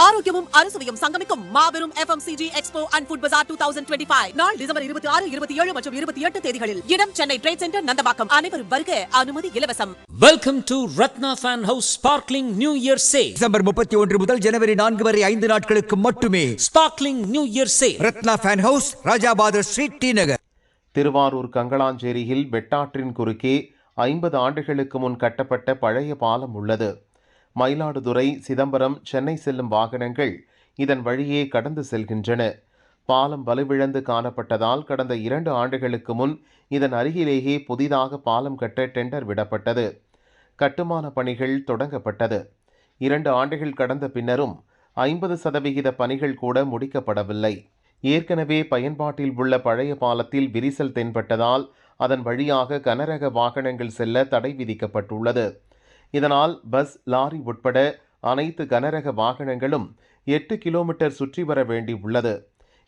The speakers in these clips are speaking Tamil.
ஆரோக்கியமும் அறுசுவையும் சங்கமிக்கும் மாபெரும் FMCG Expo and Food Bazaar 2025 நாள் டிசம்பர் 26, 27 மற்றும் 28 தேதிகளில். இடம் சென்னை ட்ரேட் சென்டர் நந்தம்பாக்கம். அனைவரும் வருக, அனுமதி இலவசம். Welcome to Ratna fan house sparkling new year sale. December 31 முதல் ஜனவரி 4 வரை 5 நாட்களுக்கு மட்டுமே. Sparkling new year sale. Ratna fan house, Rajabathar street, T Nagar. Thiruvarur கங்களாஞ்சேரியில் வெட்டாற்றின் குறுக்கே 50 ஆண்டுகளுக்கு முன் கட்டப்பட்ட பழைய பாலம் உள்ளது. மயிலாடுதுறை, சிதம்பரம், சென்னை செல்லும் வாகனங்கள் இதன் வழியே கடந்து செல்கின்றன. பாலம் வலுவிழந்து காணப்பட்டதால் கடந்த 2 ஆண்டுகளுக்கு முன் இதன் அருகிலேயே புதிதாக பாலம் கட்ட டெண்டர் விடப்பட்டது. கட்டுமான பணிகள் தொடங்கப்பட்டது. 2 ஆண்டுகள் கடந்த பின்னரும் 50% பணிகள் கூட முடிக்கப்படவில்லை. ஏற்கனவே பயன்பாட்டில் உள்ள பழைய பாலத்தில் விரிசல் தென்பட்டதால் அதன் வழியாக கனரக வாகனங்கள் செல்ல தடை விதிக்கப்பட்டுள்ளது. இதனால் பஸ், லாரி உட்பட அனைத்து கனரக வாகனங்களும் 8 கிலோமீட்டர் சுற்றி வர வேண்டி உள்ளது.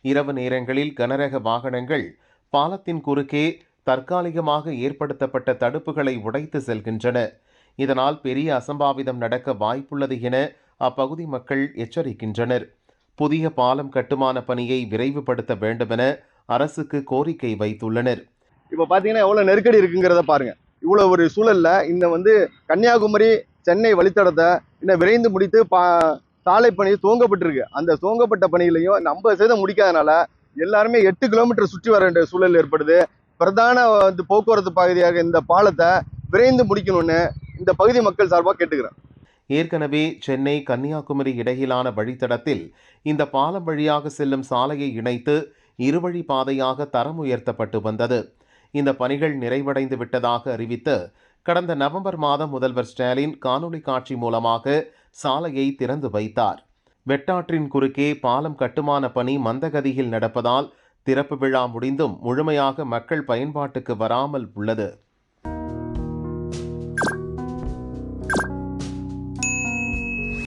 இரவு நேரங்களில் கனரக வாகனங்கள் பாலத்தின் குறுக்கே தற்காலிகமாக ஏற்படுத்தப்பட்ட தடுப்புகளை உடைத்து செல்கின்றன. இதனால் பெரிய அசம்பாவிதம் நடக்க வாய்ப்புள்ளது என அப்பகுதி மக்கள் எச்சரிக்கின்றனர். புதிய பாலம் கட்டுமான பணியை விரைவுபடுத்த வேண்டுமென அரசுக்கு கோரிக்கை வைத்துள்ளனர். இப்போ பார்த்தீங்கன்னா எவ்வளோ நெருக்கடி இருக்குங்கிறத பாருங்க. இவ்வளோ ஒரு சூழல்ல இந்த கன்னியாகுமரி சென்னை வழித்தடத்தை இன்னும் விரைந்து முடித்து சாலை பணி துவங்கப்பட்டிருக்கு. அந்த துவங்கப்பட்ட பணிகளையும் 50% முடிக்காதனால எல்லாருமே 8 கிலோமீட்டர் சுற்றி வர வேண்டிய சூழல் ஏற்படுது. பிரதான போக்குவரத்து பகுதியாக இந்த பாலத்தை விரைந்து முடிக்கணும்னு இந்த பகுதி மக்கள் சார்பாக கேட்டுக்கிறேன். ஏற்கனவே சென்னை கன்னியாகுமரி இடையிலான வழித்தடத்தில் இந்த பாலம் வழியாக செல்லும் சாலையை இணைத்து இருவழி பாதையாக தரம் உயர்த்தப்பட்டு வந்தது. இந்த பணிகள் நிறைவடைந்து விட்டதாக அறிவித்து கடந்த நவம்பர் மாதம் முதல்வர் ஸ்டாலின் காணொலி காட்சி மூலமாக சாலையை திறந்து வைத்தார். வெட்டாற்றின் குறுக்கே பாலம் கட்டுமான பணி மந்தகதியில் நடப்பதால் திறப்பு விழா முடிந்தும் முழுமையாக மக்கள் பயன்பாட்டுக்கு வராமல் உள்ளது.